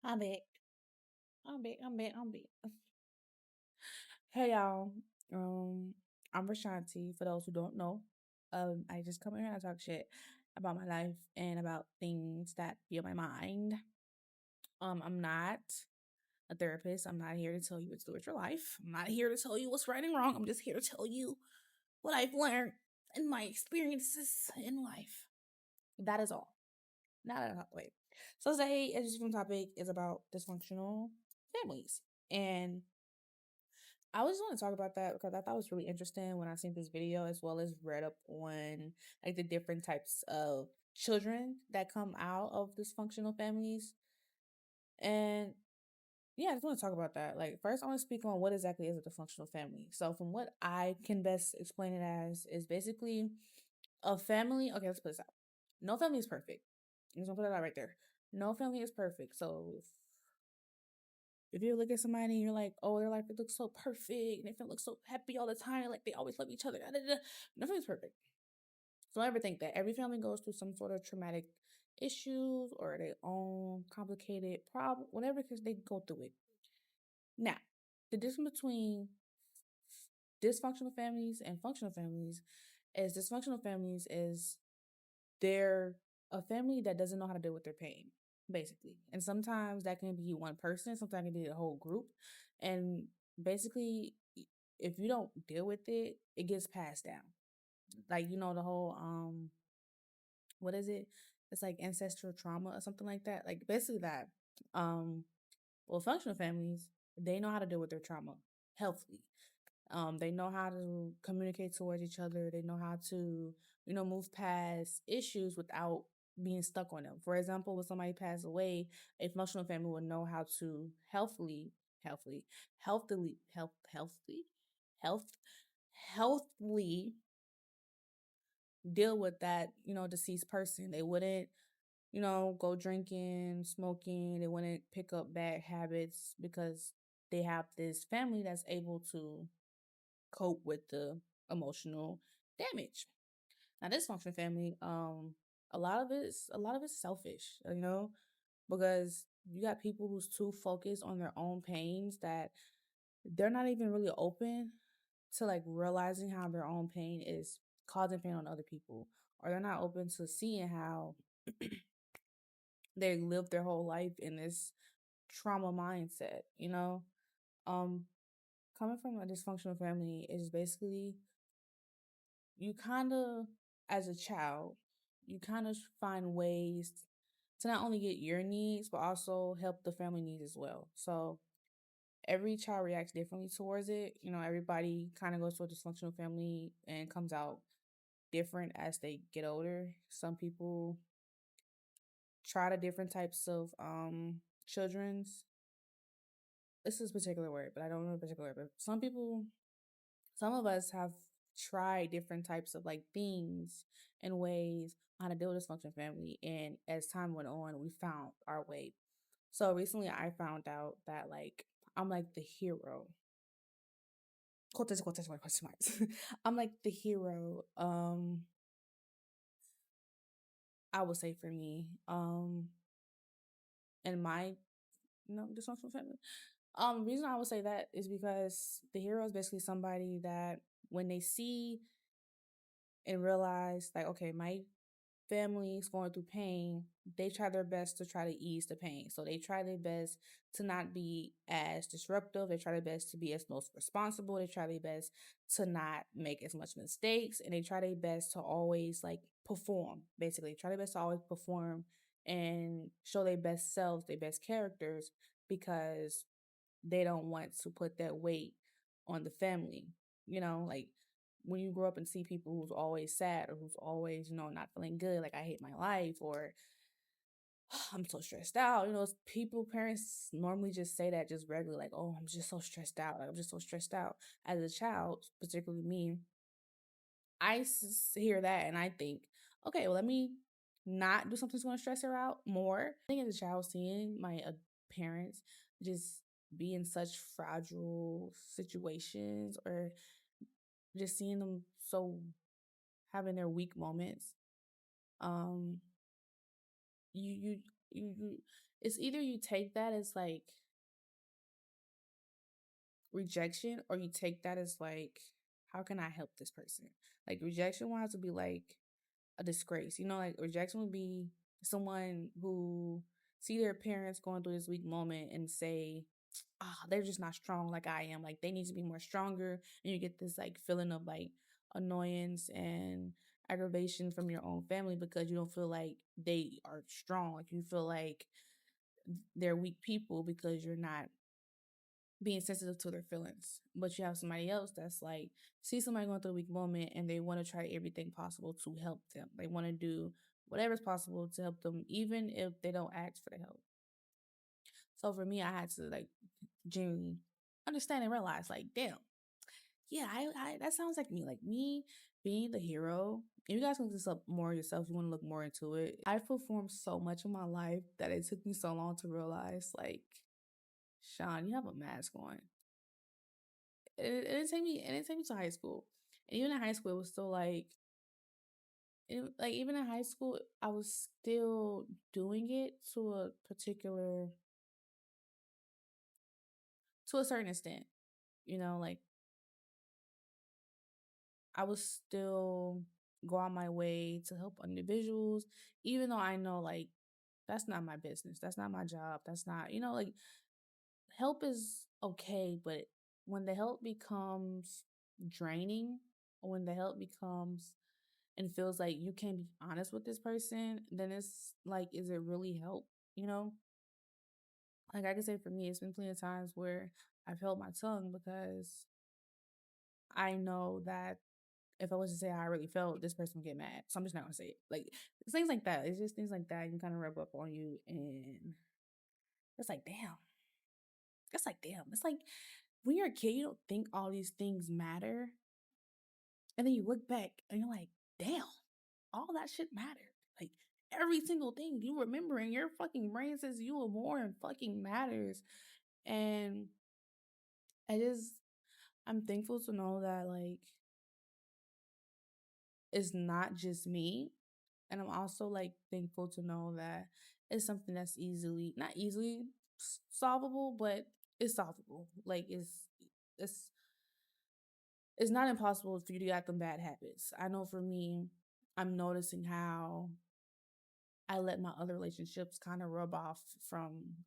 I'm back. I'm back. Hey y'all. I'm Rashanti. For those who don't know, I just come here and I talk shit about my life and about things that be on my mind. I'm not a therapist. I'm not here to tell you what to do with your life. I'm not here to tell you what's right and wrong. I'm just here to tell you what I've learned and my experiences in life. That is all. Not a wait. So today, a different topic is about dysfunctional families, and I was want to talk about that because I thought it was really interesting when I seen this video as well as read up on like the different types of children that come out of dysfunctional families. And yeah, I just want to talk about that. Like first I want to speak on what exactly is a dysfunctional family. So from what I can best explain it as is basically a family. Okay, let's put this out. No family is perfect. I'm just gonna put that out right there. No family is perfect. So if you look at somebody and you're like, oh, their life it looks so perfect and they look so happy all the time, like they always love each other. Da, da, da. Nothing's perfect. So don't ever think that every family goes through some sort of traumatic issues or their own complicated problem, whatever, because they go through it. Now, the difference between dysfunctional families and functional families is dysfunctional families is they're a family that doesn't know how to deal with their pain, basically. And sometimes that can be one person, sometimes it can be a whole group. And basically, if you don't deal with it, it gets passed down. Like, the whole what is it? It's like ancestral trauma or something like that. Like basically that. Um well, functional families, they know how to deal with their trauma healthily. They know how to communicate towards each other. They know how to, move past issues without being stuck on them. For example, when somebody passed away, a functional family would know how to healthily, health, healthily deal with that, deceased person. They wouldn't, go drinking, smoking. They wouldn't pick up bad habits because they have this family that's able to cope with the emotional damage. Now, dysfunctional family, a lot of it's selfish, because you got people who's too focused on their own pains that they're not even really open to like realizing how their own pain is causing pain on other people, or they're not open to seeing how they live their whole life in this trauma mindset. Um, coming from a dysfunctional family is basically you kind of, as a child, you kind of find ways to not only get your needs, but also help the family needs as well. So every child reacts differently towards it. Everybody kind of goes to a dysfunctional family and comes out different as they get older. Some people try the different types of children's. This is a particular word, but I don't know the particular word. But some of us have tried different types of like things and ways on how to deal with dysfunctional family. And as time went on, we found our way. So recently I found out that like I'm like the hero. Quotation marks. I'm like the hero. I would say for me. In my dysfunctional family. Reason I would say that is because the hero is basically somebody that when they see and realize like, okay, my families going through pain, they try their best to try to ease the pain. So they try their best to not be as disruptive. They try their best to be as most responsible. They try their best to not make as much mistakes. And they try their best to always like perform, basically. Try their best to always perform and show their best selves, their best characters, because they don't want to put that weight on the family. Like when you grow up and see people who's always sad or who's always, not feeling good, like I hate my life or I'm so stressed out. People, parents normally just say that just regularly, like, oh, I'm just so stressed out. Like, I'm just so stressed out. As a child, particularly me, hear that and I think, okay, well, let me not do something that's going to stress her out more. I think as a child, seeing my parents just be in such fragile situations or just seeing them so having their weak moments, um, you You it's either you take that as like rejection, or you take that as like, how can I help this person? Like rejection wise would be like a disgrace. Like rejection would be someone who see their parents going through this weak moment and say, they're just not strong like I am. Like they need to be more stronger. And you get this like feeling of like annoyance and aggravation from your own family because you don't feel like they are strong. Like you feel like they're weak people because you're not being sensitive to their feelings. But you have somebody else that's like, see somebody going through a weak moment and they want to try everything possible to help them. They want to do whatever's possible to help them, even if they don't ask for the help. So for me, I had to like genuinely understand and realize, like, damn, yeah, I that sounds like me. Like me being the hero. And you guys can look this up more yourself if you want to look more into it. I've performed so much in my life that it took me so long to realize, like, Sean, you have a mask on. It didn't take me. It didn't take me to high school. And even in high school, it was still like, even in high school, I was still doing it to a certain extent. Like I was still go on my way to help individuals, even though I know like that's not my business. That's not my job. That's not, like help is okay, but when the help becomes draining, or when the help becomes and feels like you can't be honest with this person, then it's like, is it really help? You know? Like I can say for me, it's been plenty of times where I've held my tongue because I know that if I was to say how I really felt, this person would get mad. So I'm just not gonna say it. Like it's things like that. It's just things like that can kind of rub up on you, and it's like, damn. It's like, damn. It's like when you're a kid, you don't think all these things matter, and then you look back and you're like, damn, all that shit mattered. Like every single thing you remember in your fucking brain says you were more and fucking matters. And I just, I'm thankful to know that like it's not just me. And I'm also like thankful to know that it's something that's not easily solvable, but it's solvable. Like it's it's not impossible for you to get them bad habits. I know for me, I'm noticing how I let my other relationships kind of rub off from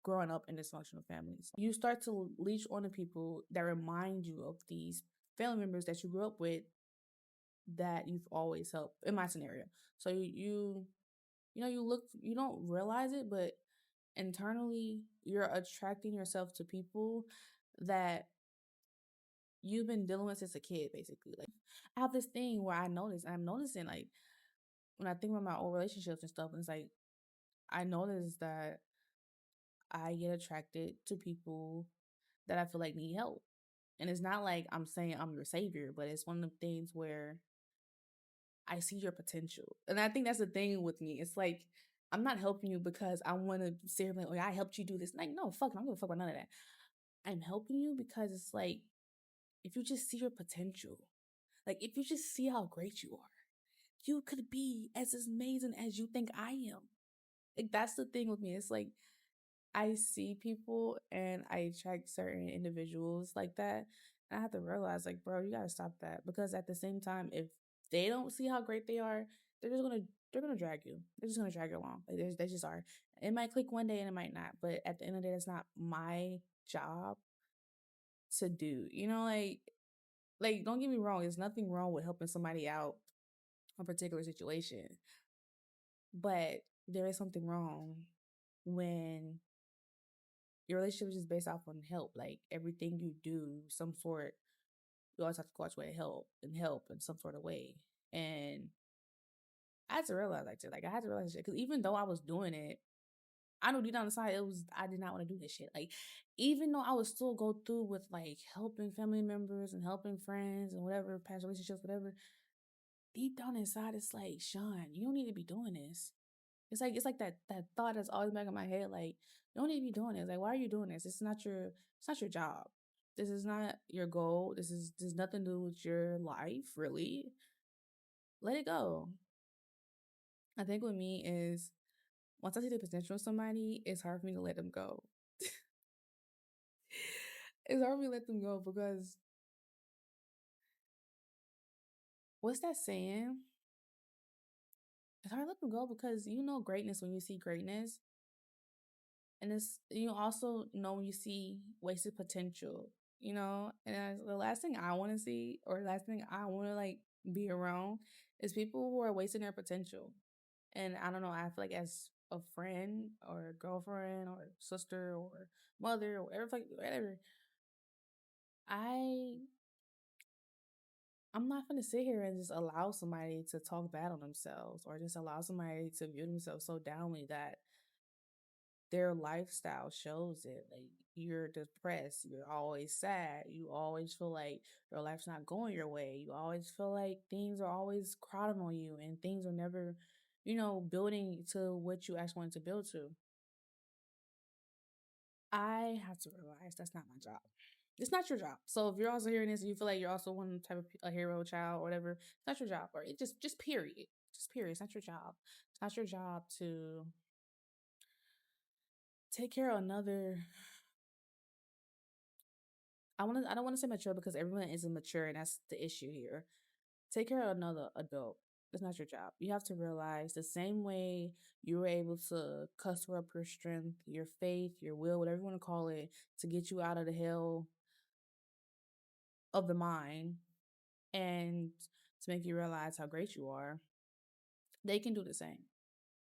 growing up in dysfunctional families. You start to leech on to people that remind you of these family members that you grew up with that you've always helped in my scenario. So you don't realize it, but internally you're attracting yourself to people that you've been dealing with since a kid, basically. Like I have this thing where I'm noticing like when I think about my old relationships and stuff, and it's like I notice that I get attracted to people that I feel like need help. And it's not like I'm saying I'm your savior, but it's one of the things where I see your potential. And I think that's the thing with me. It's like I'm not helping you because I want to say like, oh, yeah, I helped you do this. Like, no, fuck, I don't give a fuck about none of that. I'm helping you because it's like if you just see your potential, like if you just see how great you are, you could be as amazing as you think I am. Like that's the thing with me. It's like I see people and I attract certain individuals like that. And I have to realize, like, bro, you gotta stop that. Because at the same time, if they don't see how great they are, they're gonna drag you. They're just gonna drag you along. Like they just are. It might click one day and it might not. But at the end of the day, it's not my job to do. Like don't get me wrong, there's nothing wrong with helping somebody out a particular situation. But there is something wrong when your relationship is just based off on help. Like everything you do, some sort, you always have to go out your way to help in some sort of way. And I had to realize like I had to realize it because even though I was doing it, I know deep down inside I did not want to do this shit. Like even though I would still go through with like helping family members and helping friends and whatever past relationships, whatever. Deep down inside, it's like, Sean, you don't need to be doing this. It's like that thought that's always back in my head, like, you don't need to be doing this. Like, why are you doing this? It's not your job. This is not your goal. This nothing to do with your life, really. Let it go. I think with me is once I see the potential in somebody, it's hard for me to let them go. It's hard for me to let them go because what's that saying? It's hard to let them go because you know greatness when you see greatness. And it's you also know when you see wasted potential, you know? And the last thing I want to see or the last thing I want to like be around is people who are wasting their potential. And I don't know, I feel like as a friend or a girlfriend or sister or mother or whatever, like whatever, I I'm not gonna sit here and just allow somebody to talk bad on themselves or just allow somebody to view themselves so downly that their lifestyle shows it. Like you're depressed, you're always sad, you always feel like your life's not going your way. You always feel like things are always crowding on you and things are never, building to what you actually wanted to build to. I have to realize that's not my job. It's not your job. So if you're also hearing this and you feel like you're also one type of a hero child or whatever, it's not your job. Or it just period. Just period. It's not your job. It's not your job to take care of another. I don't want to say mature because everyone isn't mature and that's the issue here. Take care of another adult. It's not your job. You have to realize the same way you were able to custer up your strength, your faith, your will, whatever you want to call it, to get you out of the hell of the mind and to make you realize how great you are, they can do the same.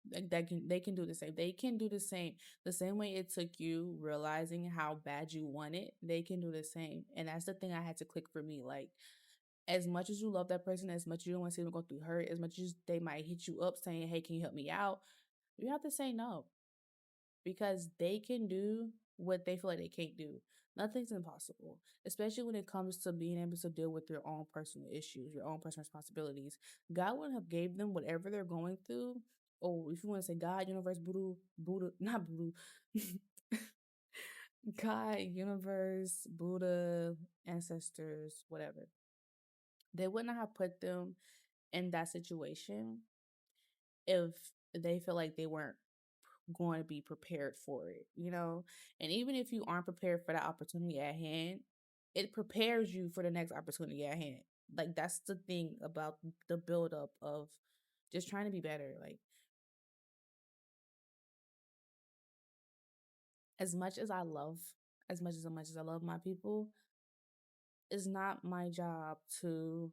They can do the same. They can do the same way it took you realizing how bad you want it. They can do the same, and that's the thing I had to click for me. Like, as much as you love that person, as much as you don't want to see them go through hurt, as much as they might hit you up saying, "Hey, can you help me out?" You have to say no because they can do what they feel like they can't do. Nothing's impossible, especially when it comes to being able to deal with your own personal issues, your own personal responsibilities. God would have gave them whatever they're going through. Or if you want to say God, universe, Buddha, not Buddha, God, universe, Buddha, ancestors, whatever. They wouldn't have put them in that situation if they feel like they weren't going to be prepared for it, you know? And even if you aren't prepared for that opportunity at hand, it prepares you for the next opportunity at hand. Like that's the thing about the buildup of just trying to be better. Like as much as I love, as much as I love my people, it's not my job to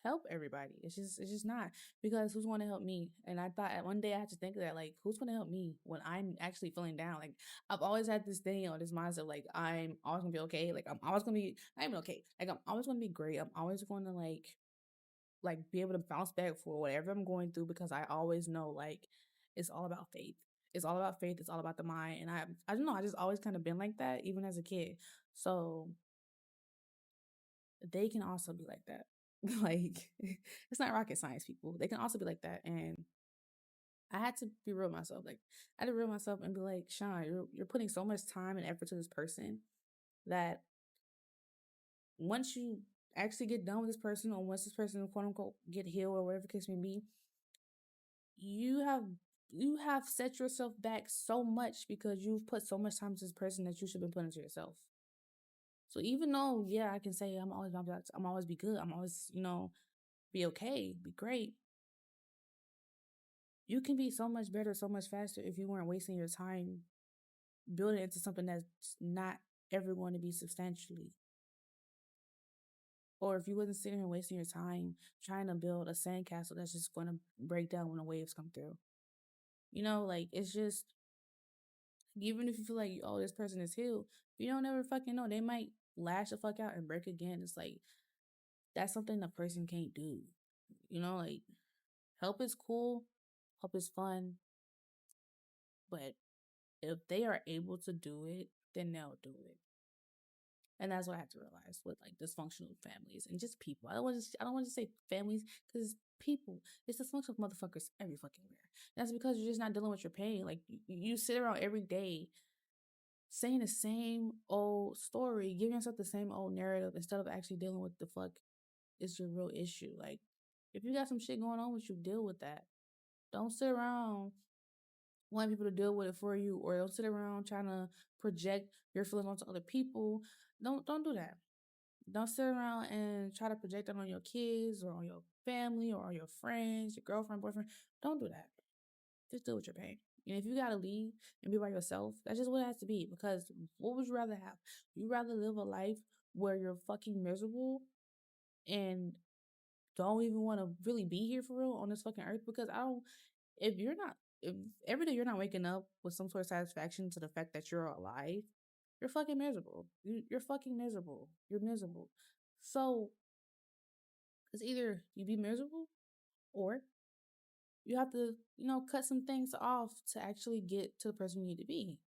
help everybody. It's just not because who's going to help me? And I thought one day I had to think of that like who's going to help me when I'm actually feeling down? Like I've always had this thing or this mindset like I'm always gonna be okay. Like I'm always gonna be not even okay. Like I'm always gonna be great. I'm always going to like be able to bounce back for whatever I'm going through because I always know like it's all about faith. It's all about faith. It's all about the mind. And I don't know. I just always kind of been like that even as a kid. So they can also be like that. Like it's not rocket science, people. They can also be like that. And I had to be real with myself. Like I had to be real with myself and be like, Sean, you're putting so much time and effort to this person that once you actually get done with this person or once this person quote unquote get healed or whatever the case may be, you have you have set yourself back so much because you've put so much time to this person that you should have been putting into yourself. So even though, yeah, I can say I'm always be good, I'm always, be okay, be great. You can be so much better, so much faster if you weren't wasting your time building it into something that's not ever going to be substantially. Or if you wasn't sitting here wasting your time trying to build a sandcastle that's just going to break down when the waves come through. Like it's just, even if you feel like, oh, this person is healed, you don't ever fucking know. They might lash the fuck out and break again. It's like, that's something a person can't do. Like help is cool, help is fun, but if they are able to do it, then they'll do it. And that's what I had to realize with like dysfunctional families and just people. I don't want to say families because people. It's dysfunctional motherfuckers every fucking where. That's because you're just not dealing with your pain. Like you sit around every day saying the same old story, giving yourself the same old narrative instead of actually dealing with the fuck is your real issue. Like if you got some shit going on with you, deal with that. Don't sit around want people to deal with it for you, or don't sit around trying to project your feelings onto other people. Don't do that. Don't sit around and try to project it on your kids or on your family or on your friends, your girlfriend, boyfriend. Don't do that. Just deal with your pain. And if you gotta leave and be by yourself, that's just what it has to be. Because what would you rather have? You rather live a life where you're fucking miserable and don't even want to really be here for real on this fucking earth? Because I don't. If you're not, if every day you're not waking up with some sort of satisfaction to the fact that you're alive, you're fucking miserable. You're fucking miserable. You're miserable. So it's either you be miserable or you have to, cut some things off to actually get to the person you need to be.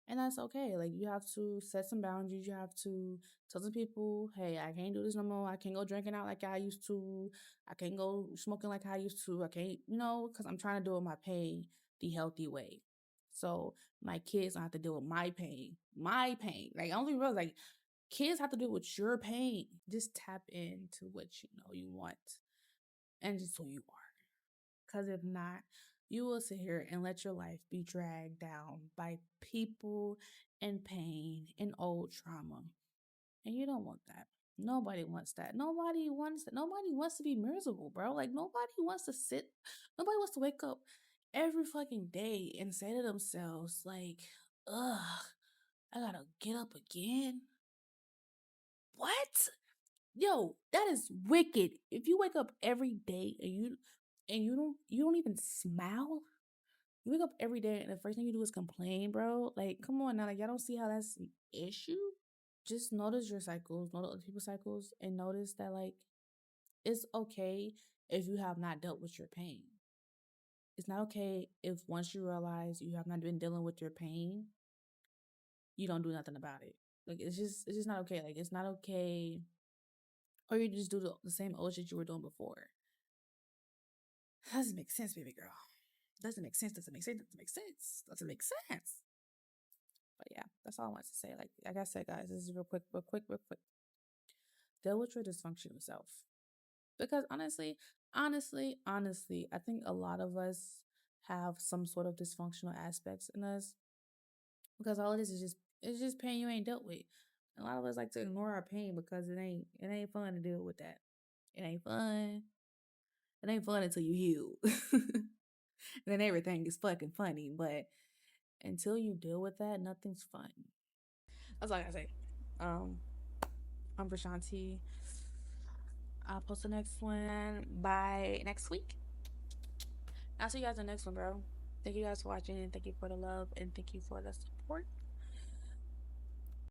And that's okay. Like, you have to set some boundaries. You have to tell some people, hey, I can't do this no more. I can't go drinking out like I used to. I can't go smoking like I used to. I can't, because I'm trying to do it my pain the healthy way. So my kids don't have to deal with my pain. My pain. Like, I only realize, like, kids have to deal with your pain. Just tap into what you know you want and just who you are. Because if not, you will sit here and let your life be dragged down by people and pain and old trauma. And you don't want that. Nobody wants that. Nobody wants that. Nobody wants to be miserable, bro. Like, nobody wants to wake up every fucking day and say to themselves, like, ugh, I gotta get up again. What? Yo, that is wicked. If you wake up every day and you don't even smile, you wake up every day and the first thing you do is complain, bro. Like, come on now. Like, y'all don't see how that's an issue? Just notice your cycles, notice other people's cycles, and notice that, like, it's okay if you have not dealt with your pain. It's not okay if once you realize you have not been dealing with your pain, you don't do nothing about it. Like, it's just not okay. Like, it's not okay. Or you just do the same old shit you were doing before. That doesn't make sense, baby girl. Doesn't make sense. Doesn't make sense. Doesn't make sense. Doesn't make sense. But yeah, that's all I wanted to say. Like I said, guys, this is real quick, real quick, real quick. Deal with your dysfunctional self. Because honestly, I think a lot of us have some sort of dysfunctional aspects in us. Because all it is it's just pain you ain't dealt with. A lot of us like to ignore our pain because it ain't fun to deal with that. It ain't fun. It ain't fun until you heal. Then everything is fucking funny. But until you deal with that, nothing's fun. That's all I gotta say. Um, I'm vrshantii. I'll post the next one by next week. I'll see you guys in the next one, bro. Thank you guys for watching. Thank you for the love and thank you for the support.